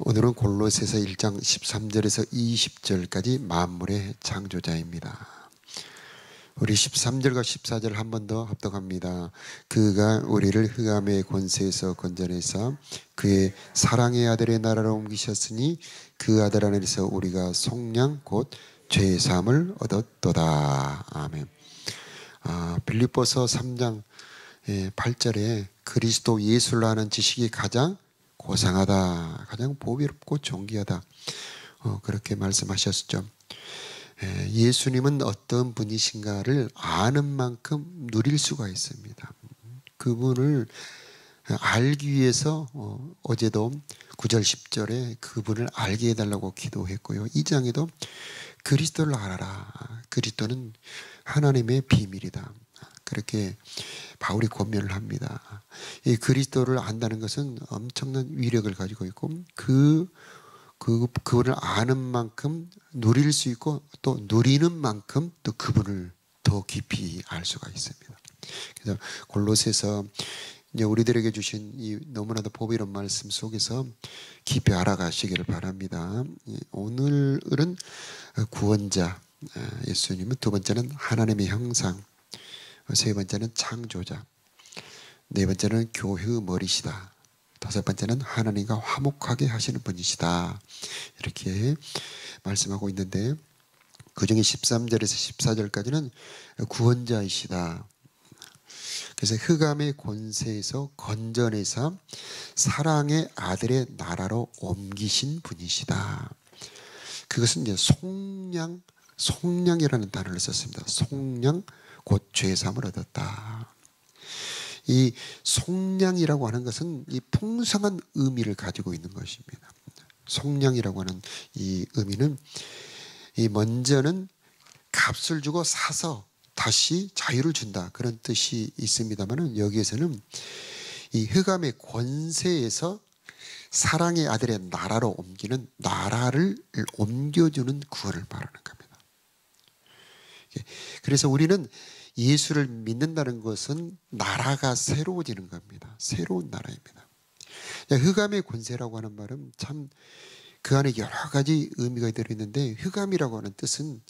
오늘은 골로새서 1장 13절에서 20절까지 만물의 창조자입니다. 우리 13절과 14절 한 번 더 합독합니다. 그가 우리를 흑암의 권세에서 건져내사 그의 사랑의 아들의 나라로 옮기셨으니 그 아들 안에서 우리가 속량 곧 죄의 사함을 얻었도다. 아멘. 빌립보서 3장 8절에 그리스도 예수를 아는 지식이 가장 고상하다, 가장 보배롭고 존귀하다, 그렇게 말씀하셨죠. 예수님은 어떤 분이신가를 아는 만큼 누릴 수가 있습니다. 그분을 알기 위해서 어제도 9절 10절에 그분을 알게 해달라고 기도했고요. 이 장에도 그리스도를 알아라, 그리스도는 하나님의 비밀이다, 그렇게 바울이 권면을 합니다. 이 그리스도를 안다는 것은 엄청난 위력을 가지고 있고 그분을 아는 만큼 누릴 수 있고 또 누리는 만큼 또 그분을 더 깊이 알 수가 있습니다. 그래서 골로새서 이제 우리들에게 주신 이 너무나도 보배로운 말씀 속에서 깊이 알아가시기를 바랍니다. 오늘은 구원자 예수님은, 두 번째는 하나님의 형상, 세 번째는 창조자, 네 번째는 교회의 머리시다, 다섯 번째는 하나님과 화목하게 하시는 분이시다, 이렇게 말씀하고 있는데, 그 중에 13절에서 14절까지는 구원자이시다. 그래서 흑암의 권세에서 건져내사 사랑의 아들의 나라로 옮기신 분이시다. 그것은 이제 속량이라는 단어를 썼습니다. 속량 곧 죄사함을 얻었다. 이 속량이라고 하는 것은 이 풍성한 의미를 가지고 있는 것입니다. 속량이라고 하는 이 의미는 먼저는 값을 주고 사서 다시 자유를 준다, 그런 뜻이 있습니다만, 여기에서는 이 흑암의 권세에서 사랑의 아들의 나라로 옮기는, 나라를 옮겨주는 구원을 말하는 겁니다. 그래서 우리는 예수를 믿는다는 것은 나라가 새로워지는 겁니다. 새로운 나라입니다. 흑암의 권세라고 하는 말은 참 그 안에 여러 가지 의미가 들어있는데, 흑암이라고 하는 뜻은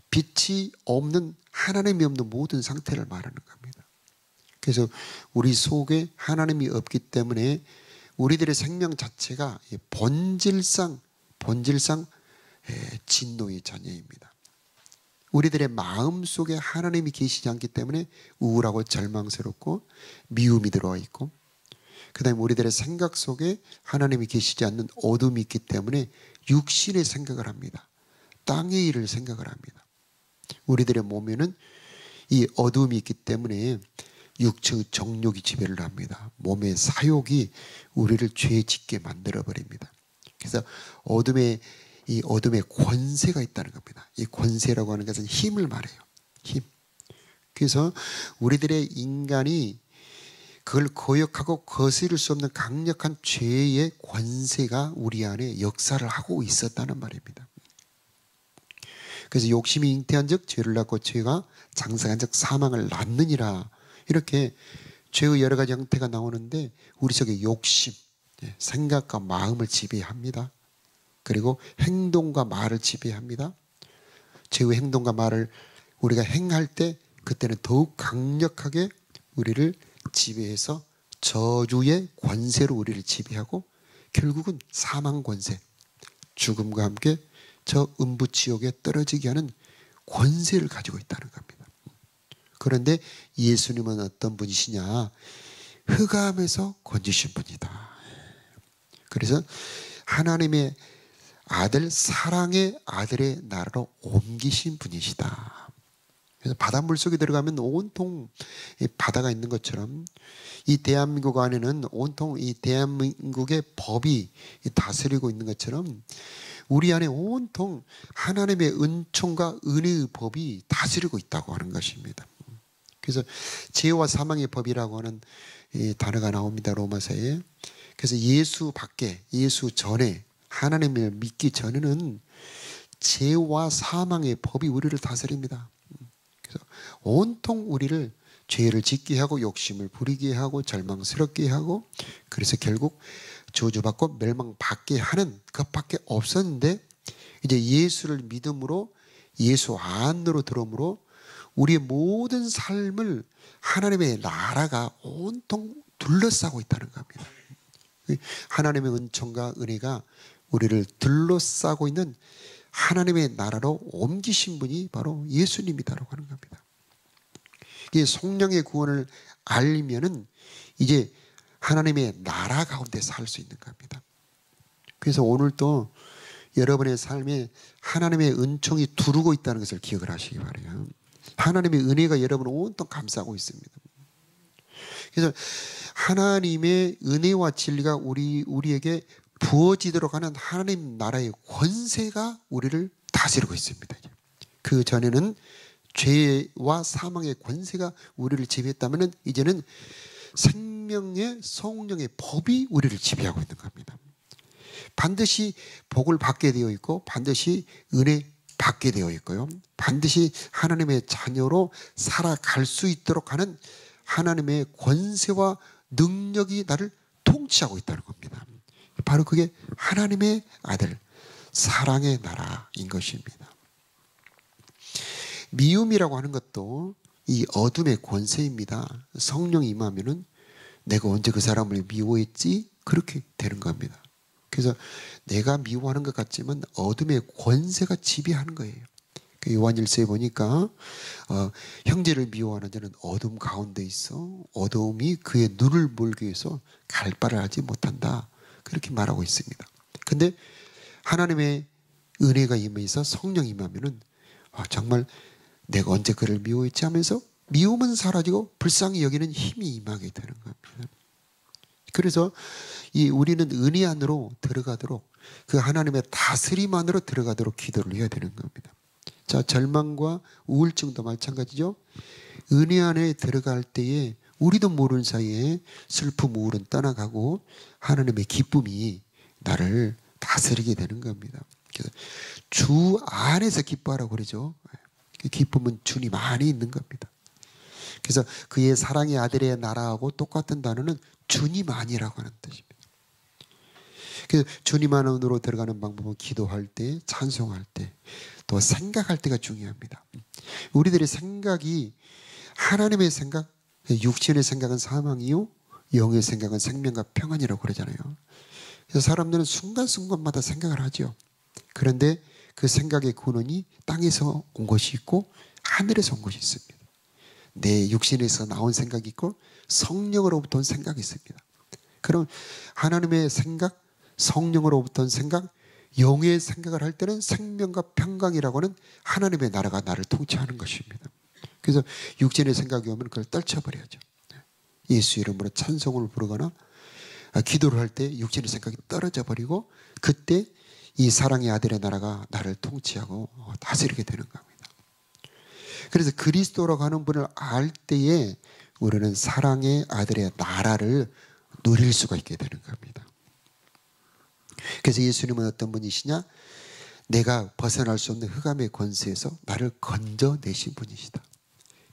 빛이 없는, 하나님이 없는 모든 상태를 말하는 겁니다. 그래서 우리 속에 하나님이 없기 때문에 우리들의 생명 자체가 본질상 진노의 자녀입니다. 우리들의 마음 속에 하나님이 계시지 않기 때문에 우울하고 절망스럽고 미움이 들어와 있고, 그 다음에 우리들의 생각 속에 하나님이 계시지 않는 어둠이 있기 때문에 육신의 생각을 합니다. 땅의 일을 생각을 합니다. 우리들의 몸에는 이 어둠이 있기 때문에 육체의 정욕이 지배를 합니다. 몸의 사욕이 우리를 죄 짓게 만들어버립니다. 그래서 어둠의 권세가 있다는 겁니다. 이 권세라고 하는 것은 힘을 말해요. 힘. 그래서 우리들의 인간이 그걸 거역하고 거스를 수 없는 강력한 죄의 권세가 우리 안에 역사를 하고 있었다는 말입니다. 그래서 욕심이 잉태한 즉 죄를 낳고 죄가 장성한 즉 사망을 낳느니라, 이렇게 죄의 여러 가지 형태가 나오는데 우리 속에 욕심, 생각과 마음을 지배합니다. 그리고 행동과 말을 지배합니다. 죄의 행동과 말을 우리가 행할 때 그때는 더욱 강력하게 우리를 지배해서 저주의 권세로 우리를 지배하고 결국은 사망 권세, 죽음과 함께 저 음부지옥에 떨어지게 하는 권세를 가지고 있다는 겁니다. 그런데 예수님은 어떤 분이시냐? 흑암에서 건지신 분이다. 그래서 하나님의 아들, 사랑의 아들의 나라로 옮기신 분이시다. 그래서 바닷물 속에 들어가면 온통 바다가 있는 것처럼 이 대한민국 안에는 온통 이 대한민국의 법이 다스리고 있는 것처럼 우리 안에 온통 하나님의 은총과 은혜의 법이 다스리고 있다고 하는 것입니다. 그래서 죄와 사망의 법이라고 하는 이 단어가 나옵니다, 로마서에. 그래서 예수 밖에, 예수 전에, 하나님을 믿기 전에는 죄와 사망의 법이 우리를 다스립니다. 그래서 온통 우리를 죄를 짓게 하고 욕심을 부리게 하고 절망스럽게 하고, 그래서 결국 저주받고 멸망받게 하는 것밖에 없었는데 이제 예수를 믿음으로 예수 안으로 들어옴으로 우리의 모든 삶을 하나님의 나라가 온통 둘러싸고 있다는 겁니다. 하나님의 은총과 은혜가 우리를 둘러싸고 있는 하나님의 나라로 옮기신 분이 바로 예수님이다라고 하는 겁니다. 이 성령의 구원을 알면은 이제 하나님의 나라 가운데 살 수 있는 겁니다. 그래서 오늘도 여러분의 삶에 하나님의 은총이 두르고 있다는 것을 기억을 하시기 바라요. 하나님의 은혜가 여러분을 온통 감싸고 있습니다. 그래서 하나님의 은혜와 진리가 우리에게 부어지도록 하는 하나님 나라의 권세가 우리를 다스리고 있습니다. 그 전에는 죄와 사망의 권세가 우리를 지배했다면 이제는 생명의 성령의 법이 우리를 지배하고 있는 겁니다. 반드시 복을 받게 되어 있고 반드시 은혜 받게 되어 있고요. 반드시 하나님의 자녀로 살아갈 수 있도록 하는 하나님의 권세와 능력이 나를 통치하고 있다는 겁니다. 바로 그게 하나님의 아들, 사랑의 나라인 것입니다. 미움이라고 하는 것도 이 어둠의 권세입니다. 성령이 임하면은 내가 언제 그 사람을 미워했지? 그렇게 되는 겁니다. 그래서 내가 미워하는 것 같지만 어둠의 권세가 지배하는 거예요. 요한일서에 보니까 형제를 미워하는 자는 어둠 가운데 있어 어둠이 그의 눈을 몰기 위해서 갈 바를 하지 못한다. 그렇게 말하고 있습니다. 근데 하나님의 은혜가 임해서 성령이 임하면은 정말 내가 언제 그를 미워했지 하면서 미움은 사라지고 불쌍히 여기는 힘이 임하게 되는 겁니다. 그래서 우리는 은혜 안으로 들어가도록 그 하나님의 다스림 안으로 들어가도록 기도를 해야 되는 겁니다. 자, 절망과 우울증도 마찬가지죠. 은혜 안에 들어갈 때에 우리도 모르는 사이에 슬픔, 우울은 떠나가고 하나님의 기쁨이 나를 다스리게 되는 겁니다. 그래서 주 안에서 기뻐하라고 그러죠. 그 기쁨은 주님 안에 있는 겁니다. 그래서 그의 사랑의 아들의 나라하고 똑같은 단어는 주님 안이라고 하는 뜻입니다. 그래서 주님 안으로 들어가는 방법은 기도할 때, 찬송할 때, 또 생각할 때가 중요합니다. 우리들의 생각이 하나님의 생각, 육신의 생각은 사망이요 영의 생각은 생명과 평안이라고 그러잖아요. 그래서 사람들은 순간순간마다 생각을 하죠. 그런데 그 생각의 근원이 땅에서 온 것이 있고 하늘에서 온 것이 있습니다. 내 육신에서 나온 생각이 있고 성령으로부터 온 생각이 있습니다. 그럼 하나님의 생각, 성령으로부터 온 생각, 영의 생각을 할 때는 생명과 평강이라고 하는 하나님의 나라가 나를 통치하는 것입니다. 그래서 육신의 생각이 오면 그걸 떨쳐버려야죠. 예수 이름으로 찬송을 부르거나 기도를 할 때 육신의 생각이 떨어져 버리고 그때 이 사랑의 아들의 나라가 나를 통치하고 다스리게 되는 겁니다. 그래서 그리스도라고 하는 분을 알 때에 우리는 사랑의 아들의 나라를 누릴 수가 있게 되는 겁니다. 그래서 예수님은 어떤 분이시냐? 내가 벗어날 수 없는 흑암의 권세에서 나를 건져내신 분이시다.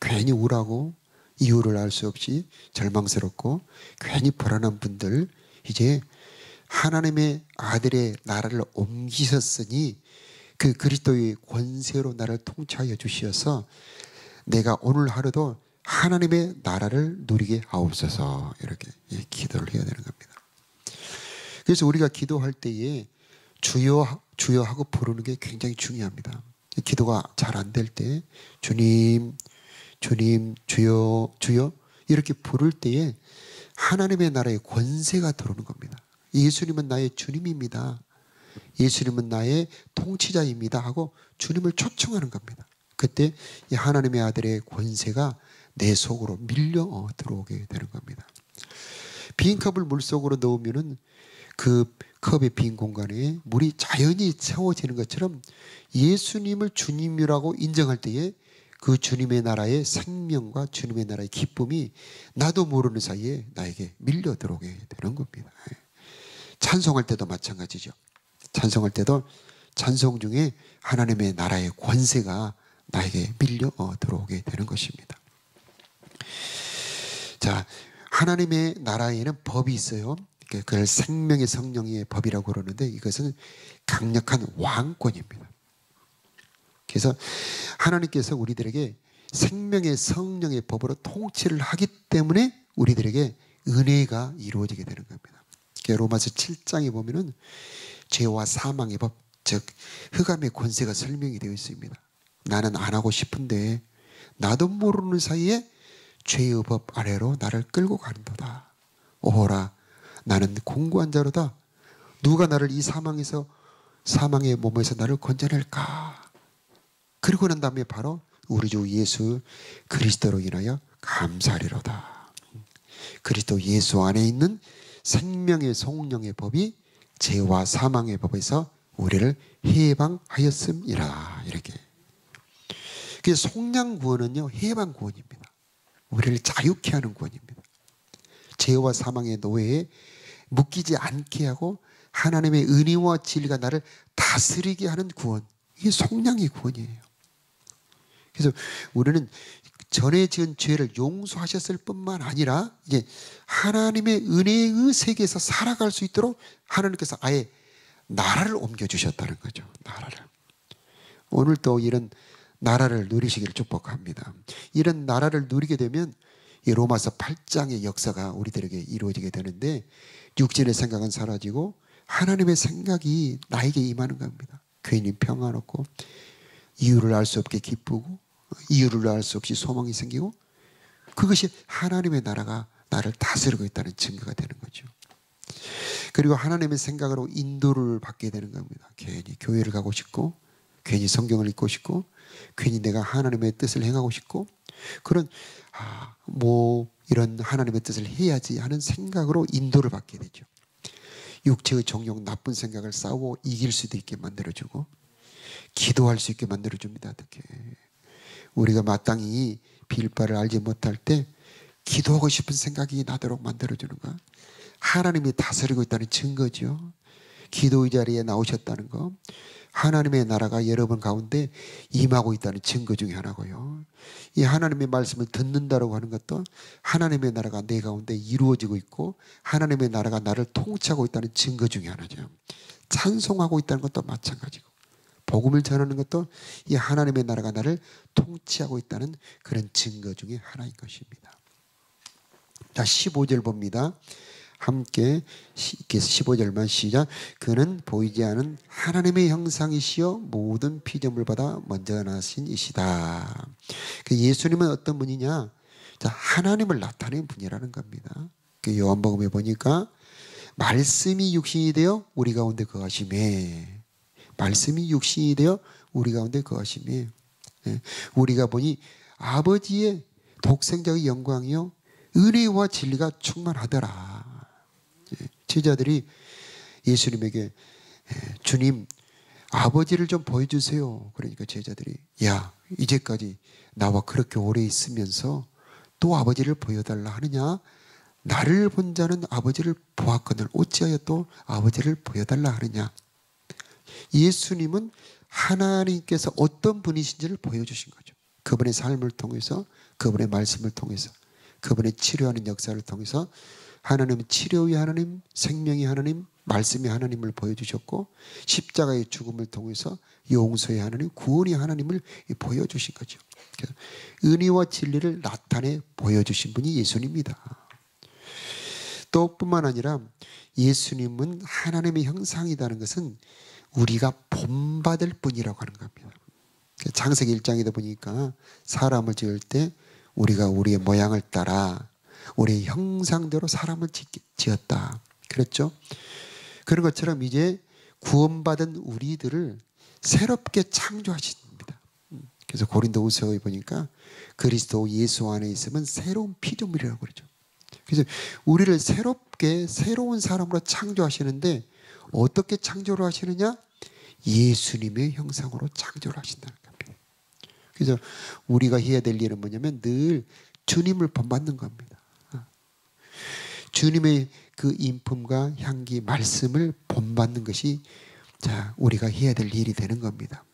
괜히 우울하고 이유를 알 수 없이 절망스럽고 괜히 불안한 분들 이제 하나님의 아들의 나라를 옮기셨으니 그 그리스도의 권세로 나를 통치하여 주시어서 내가 오늘 하루도 하나님의 나라를 누리게 하옵소서 이렇게 기도를 해야 되는 겁니다. 그래서 우리가 기도할 때에 주여 주여 하고 부르는 게 굉장히 중요합니다. 기도가 잘 안 될 때 주님 주님 주여 주여 이렇게 부를 때에 하나님의 나라의 권세가 들어오는 겁니다. 예수님은 나의 주님입니다. 예수님은 나의 통치자입니다 하고 주님을 초청하는 겁니다. 그때 이 하나님의 아들의 권세가 내 속으로 밀려 들어오게 되는 겁니다. 빈 컵을 물속으로 넣으면은 그 컵의 빈 공간에 물이 자연히 채워지는 것처럼 예수님을 주님이라고 인정할 때에 그 주님의 나라의 생명과 주님의 나라의 기쁨이 나도 모르는 사이에 나에게 밀려 들어오게 되는 겁니다. 찬송할 때도 마찬가지죠. 찬송할 때도 찬송 중에 하나님의 나라의 권세가 나에게 밀려 들어오게 되는 것입니다. 자, 하나님의 나라에는 법이 있어요. 그걸 생명의 성령의 법이라고 그러는데 이것은 강력한 왕권입니다. 그래서 하나님께서 우리들에게 생명의 성령의 법으로 통치를 하기 때문에 우리들에게 은혜가 이루어지게 되는 겁니다. 로마서 7장에 보면은 죄와 사망의 법, 즉 흑암의 권세가 설명이 되어 있습니다. 나는 안 하고 싶은데 나도 모르는 사이에 죄의 법 아래로 나를 끌고 가는도다. 오호라, 나는 공고한 자로다. 누가 나를 이 사망의 몸에서 나를 건져낼까? 그리고 난 다음에 바로 우리 주 예수 그리스도로 인하여 감사하리로다. 그리스도 예수 안에 있는 생명의 성령의 법이 죄와 사망의 법에서 우리를 해방하였음이라. 이렇게. 그래서 속량 구원은요, 해방 구원입니다. 우리를 자유케 하는 구원입니다. 죄와 사망의 노예에 묶이지 않게 하고 하나님의 은혜와 진리가 나를 다스리게 하는 구원. 이게 속량의 구원이에요. 그래서 우리는 전에 지은 죄를 용서하셨을 뿐만 아니라 이제 하나님의 은혜의 세계에서 살아갈 수 있도록 하나님께서 아예 나라를 옮겨주셨다는 거죠. 나라를. 오늘 또 이런 나라를 누리시기를 축복합니다. 이런 나라를 누리게 되면 이 로마서 8장의 역사가 우리들에게 이루어지게 되는데 육신의 생각은 사라지고 하나님의 생각이 나에게 임하는 겁니다. 괜히 평안없고 이유를 알 수 없게 기쁘고 이유를 알 수 없이 소망이 생기고 그것이 하나님의 나라가 나를 다스리고 있다는 증거가 되는 거죠. 그리고 하나님의 생각으로 인도를 받게 되는 겁니다. 괜히 교회를 가고 싶고 괜히 성경을 읽고 싶고 괜히 내가 하나님의 뜻을 행하고 싶고 그런 이런 하나님의 뜻을 해야지 하는 생각으로 인도를 받게 되죠. 육체의 정욕 나쁜 생각을 싸워 이길 수도 있게 만들어주고 기도할 수 있게 만들어줍니다. 어떻게 우리가 마땅히 빌 바를 알지 못할 때 기도하고 싶은 생각이 나도록 만들어주는 거 하나님이 다스리고 있다는 증거죠. 기도의 자리에 나오셨다는 거 하나님의 나라가 여러분 가운데 임하고 있다는 증거 중에 하나고요. 이 하나님의 말씀을 듣는다라고 하는 것도 하나님의 나라가 내 가운데 이루어지고 있고 하나님의 나라가 나를 통치하고 있다는 증거 중에 하나죠. 찬송하고 있다는 것도 마찬가지고 복음을 전하는 것도 이 하나님의 나라가 나를 통치하고 있다는 그런 증거 중에 하나인 것입니다. 자, 15절 봅니다. 함께 15절만 시작. 그는 보이지 않은 하나님의 형상이시여 모든 피조물 받아 먼저 나신 이시다. 예수님은 어떤 분이냐? 자, 하나님을 나타낸 분이라는 겁니다. 요한복음에 보니까 말씀이 육신이 되어 우리 가운데 거하심에 말씀이 육신이 되어 우리 가운데 거하심에 우리가 보니 아버지의 독생자의 영광이요 은혜와 진리가 충만하더라. 제자들이 예수님에게 주님 아버지를 좀 보여주세요. 그러니까 제자들이 야 이제까지 나와 그렇게 오래 있으면서 또 아버지를 보여달라 하느냐? 나를 본 자는 아버지를 보았거늘 어찌하여 또 아버지를 보여달라 하느냐? 예수님은 하나님께서 어떤 분이신지를 보여주신 거죠. 그분의 삶을 통해서 그분의 말씀을 통해서 그분의 치료하는 역사를 통해서 하나님은 치료의 하나님, 생명의 하나님, 말씀의 하나님을 보여주셨고 십자가의 죽음을 통해서 용서의 하나님, 구원의 하나님을 보여주신 거죠. 그래서 은혜와 진리를 나타내 보여주신 분이 예수님입니다. 또 뿐만 아니라 예수님은 하나님의 형상이라는 것은 우리가 본받을 분이라고 하는 겁니다. 창세기 1장에도 보니까 사람을 지을 때 우리가 우리의 모양을 따라 우리의 형상대로 사람을 지었다. 그랬죠? 그런 것처럼 이제 구원받은 우리들을 새롭게 창조하십니다. 그래서 고린도후서에 보니까 그리스도 예수 안에 있으면 새로운 피조물이라고 그러죠. 그래서 우리를 새롭게 새로운 사람으로 창조하시는데 어떻게 창조를 하시느냐? 예수님의 형상으로 창조를 하신다는 겁니다. 그래서 우리가 해야 될 일은 뭐냐면 늘 주님을 본받는 겁니다. 주님의 그 인품과 향기, 말씀을 본받는 것이 자, 우리가 해야 될 일이 되는 겁니다.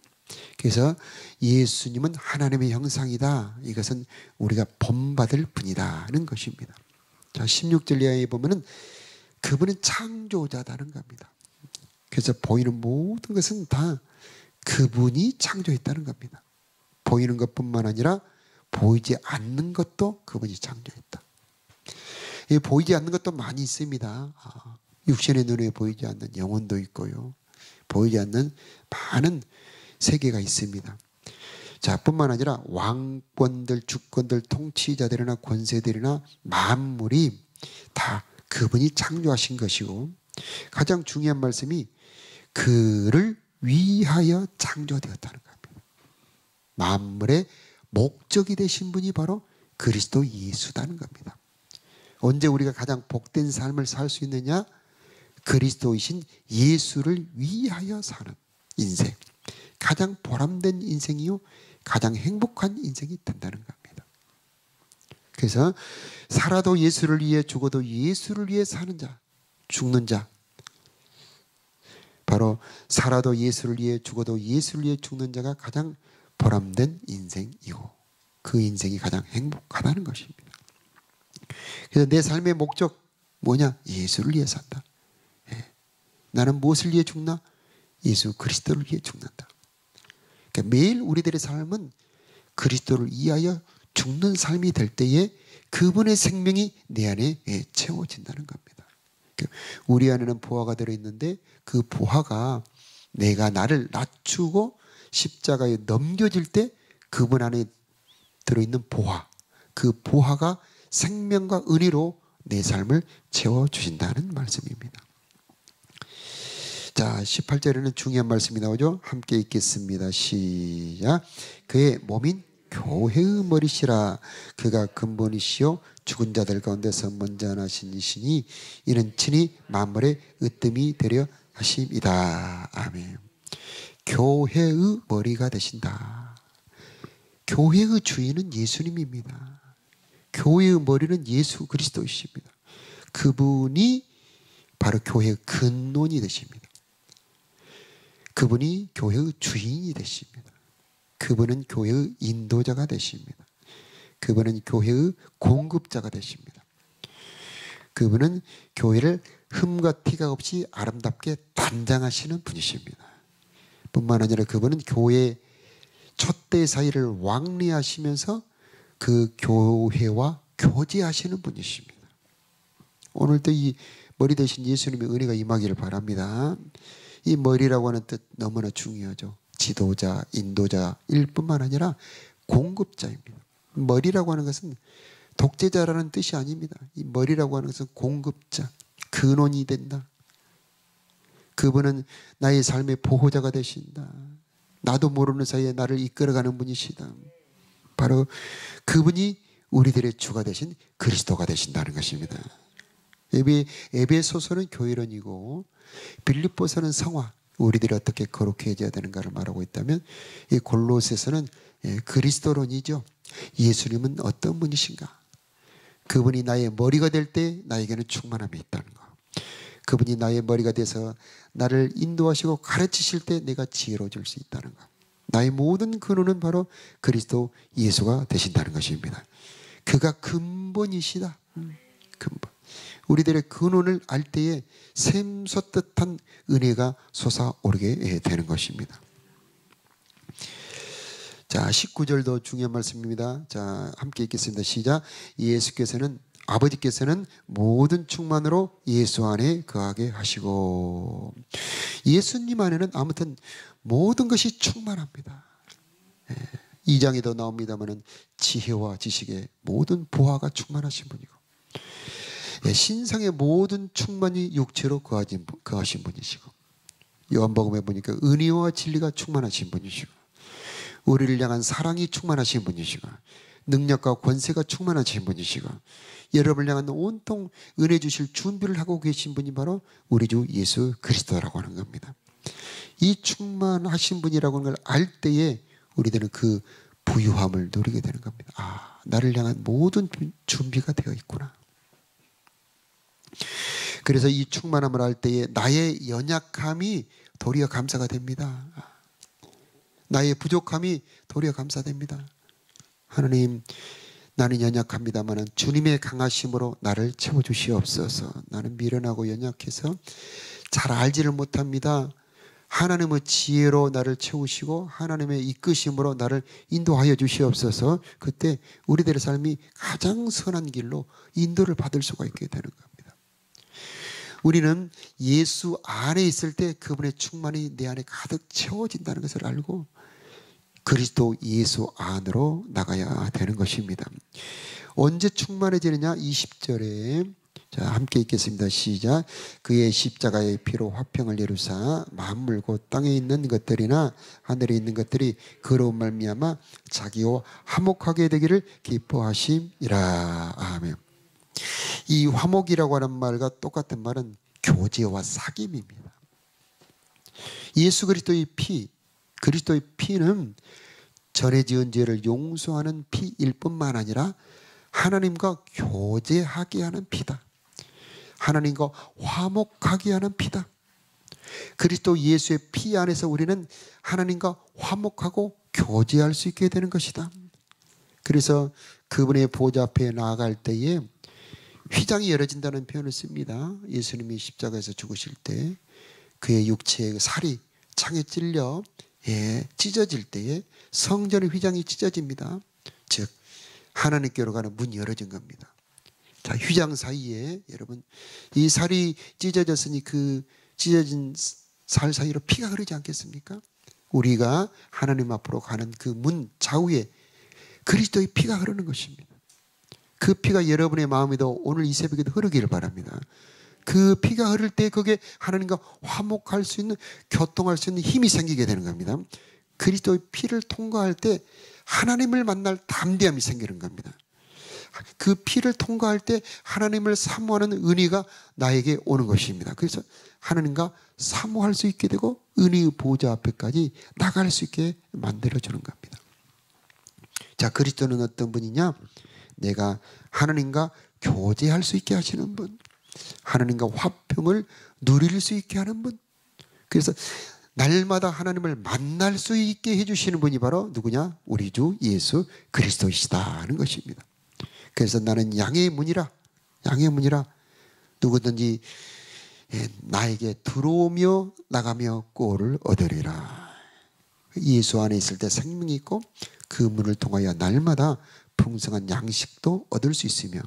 그래서 예수님은 하나님의 형상이다. 이것은 우리가 본받을 분이다는 것입니다. 자, 16절 이하에 보면은 그분은 창조자다는 겁니다. 그래서 보이는 모든 것은 다 그분이 창조했다는 겁니다. 보이는 것뿐만 아니라 보이지 않는 것도 그분이 창조했다. 보이지 않는 것도 많이 있습니다. 육신의 눈에 보이지 않는 영혼도 있고요. 보이지 않는 많은 세계가 있습니다. 자, 뿐만 아니라 왕권들, 주권들, 통치자들이나 권세들이나 만물이 다 그분이 창조하신 것이고, 가장 중요한 말씀이 그를 위하여 창조되었다는 겁니다. 만물의 목적이 되신 분이 바로 그리스도 예수다는 겁니다. 언제 우리가 가장 복된 삶을 살 수 있느냐? 그리스도이신 예수를 위하여 사는 인생. 가장 보람된 인생이요, 가장 행복한 인생이 된다는 겁니다. 그래서 살아도 예수를 위해, 죽어도 예수를 위해 사는 자, 죽는 자, 바로 살아도 예수를 위해, 죽어도 예수를 위해 죽는 자가 가장 보람된 인생이고, 그 인생이 가장 행복하다는 것입니다. 그래서 내 삶의 목적 뭐냐? 예수를 위해 산다. 나는 무엇을 위해 죽나? 예수 그리스도를 위해 죽는다. 그러니까 매일 우리들의 삶은 그리스도를 위하여 죽는 삶이 될 때에 그분의 생명이 내 안에 채워진다는 겁니다. 그러니까 우리 안에는 보화가 들어있는데 그 보화가 내가 나를 낮추고 십자가에 넘겨질 때 그분 안에 들어있는 보화, 그 보화가 생명과 은혜로 내 삶을 채워주신다는 말씀입니다. 자, 18절에는 중요한 말씀이 나오죠. 함께 읽겠습니다. 시작. 그의 몸인 교회의 머리시라. 그가 근본이시요 죽은 자들 가운데서 먼저 나신 이시니 이는 친히 만물의 으뜸이 되려 하심이다. 아멘. 교회의 머리가 되신다. 교회의 주인은 예수님입니다. 교회의 머리는 예수 그리스도이십니다. 그분이 바로 교회의 근원이 되십니다. 그분이 교회의 주인이 되십니다. 그분은 교회의 인도자가 되십니다. 그분은 교회의 공급자가 되십니다. 그분은 교회를 흠과 티가 없이 아름답게 단장하시는 분이십니다. 뿐만 아니라 그분은 교회 촛대 사이를 왕래하시면서 그 교회와 교제하시는 분이십니다. 오늘도 이 머리 대신 예수님의 은혜가 임하기를 바랍니다. 이 머리라고 하는 뜻 너무나 중요하죠. 지도자, 인도자일 뿐만 아니라 공급자입니다. 머리라고 하는 것은 독재자라는 뜻이 아닙니다. 이 머리라고 하는 것은 공급자, 근원이 된다. 그분은 나의 삶의 보호자가 되신다. 나도 모르는 사이에 나를 이끌어가는 분이시다. 바로 그분이 우리들의 주가 되신 그리스도가 되신다는 것입니다. 에베소서는 교회론이고 빌립보서는 성화, 우리들이 어떻게 거룩해져야 되는가를 말하고 있다면, 이 골로새서는 그리스도론이죠. 예수님은 어떤 분이신가? 그분이 나의 머리가 될 때 나에게는 충만함이 있다는 것. 그분이 나의 머리가 돼서 나를 인도하시고 가르치실 때 내가 지혜로워질 수 있다는 것. 나의 모든 근원은 바로 그리스도 예수가 되신다는 것입니다. 그가 근본이시다. 근본. 우리들의 근원을 알 때에 샘솟듯한 은혜가 솟아오르게 되는 것입니다. 자, 19절도 중요한 말씀입니다. 자, 함께 읽겠습니다. 시작. 아버지께서는 모든 충만으로 예수 안에 거하게 하시고, 예수님 안에는 아무튼 모든 것이 충만합니다. 2장에도 나옵니다마는 지혜와 지식의 모든 보화가 충만하신 분이고, 신상의 모든 충만이 육체로 거하신 분이시고, 요한복음에 보니까 은혜와 진리가 충만하신 분이시고, 우리를 향한 사랑이 충만하신 분이시고, 능력과 권세가 충만하신 분이시고, 여러분을 향한 온통 은혜 주실 준비를 하고 계신 분이 바로 우리 주 예수 그리스도라고 하는 겁니다. 이 충만하신 분이라고 하는 걸 알 때에 우리들은 그 부유함을 누리게 되는 겁니다. 아, 나를 향한 모든 준비가 되어 있구나. 그래서 이 충만함을 알 때에 나의 연약함이 도리어 감사가 됩니다. 나의 부족함이 도리어 감사됩니다. 하나님, 나는 연약합니다마는 주님의 강하심으로 나를 채워주시옵소서. 나는 미련하고 연약해서 잘 알지를 못합니다. 하나님의 지혜로 나를 채우시고 하나님의 이끄심으로 나를 인도하여 주시옵소서. 그때 우리들의 삶이 가장 선한 길로 인도를 받을 수가 있게 되는 겁니다. 우리는 예수 안에 있을 때 그분의 충만이 내 안에 가득 채워진다는 것을 알고 그리스도 예수 안으로 나가야 되는 것입니다. 언제 충만해지느냐? 20절에 자, 함께 읽겠습니다. 시작. 그의 십자가의 피로 화평을 이루사 만물 곧 땅에 있는 것들이나 하늘에 있는 것들이 그로 말미암아 자기와 화목하게 되기를 기뻐하심이라. 아멘. 이 화목이라고 하는 말과 똑같은 말은 교제와 사귐입니다. 예수 그리스도의 피, 그리스도의 피는 전에 지은 죄를 용서하는 피일 뿐만 아니라 하나님과 교제하게 하는 피다. 하나님과 화목하게 하는 피다. 그리스도 예수의 피 안에서 우리는 하나님과 화목하고 교제할 수 있게 되는 것이다. 그래서 그분의 보좌 앞에 나아갈 때에 휘장이 열어진다는 표현을 씁니다. 예수님이 십자가에서 죽으실 때 그의 육체의 살이 창에 찔려 찢어질 때에 성전의 휘장이 찢어집니다. 즉 하나님께로 가는 문이 열어진 겁니다. 자, 휘장 사이에 여러분 이 살이 찢어졌으니 그 찢어진 살 사이로 피가 흐르지 않겠습니까? 우리가 하나님 앞으로 가는 그 문 좌우에 그리스도의 피가 흐르는 것입니다. 그 피가 여러분의 마음에도 오늘 이 새벽에도 흐르기를 바랍니다. 그 피가 흐를 때 그게 하나님과 화목할 수 있는, 교통할 수 있는 힘이 생기게 되는 겁니다. 그리스도의 피를 통과할 때 하나님을 만날 담대함이 생기는 겁니다. 그 피를 통과할 때 하나님을 사모하는 은혜가 나에게 오는 것입니다. 그래서 하나님과 사모할 수 있게 되고 은혜의 보좌 앞에까지 나갈 수 있게 만들어주는 겁니다. 자, 그리스도는 어떤 분이냐? 내가 하나님과 교제할 수 있게 하시는 분, 하나님과 화평을 누릴 수 있게 하는 분, 그래서 날마다 하나님을 만날 수 있게 해주시는 분이 바로 누구냐? 우리 주 예수 그리스도이시다 하는 것입니다. 그래서 나는 양의 문이라, 양의 문이라 누구든지 나에게 들어오며 나가며 꼴을 얻으리라. 예수 안에 있을 때 생명이 있고 그 문을 통하여 날마다 풍성한 양식도 얻을 수 있으며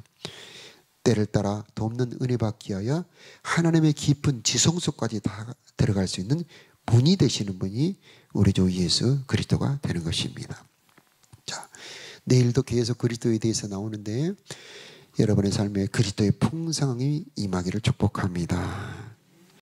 때를 따라 돕는 은혜 받기 위하여 하나님의 깊은 지성소까지 다 들어갈 수 있는 문이 되시는 분이 우리 주 예수 그리스도가 되는 것입니다. 자, 내일도 계속 그리스도에 대해서 나오는데 여러분의 삶에 그리스도의 풍성함이 임하기를 축복합니다.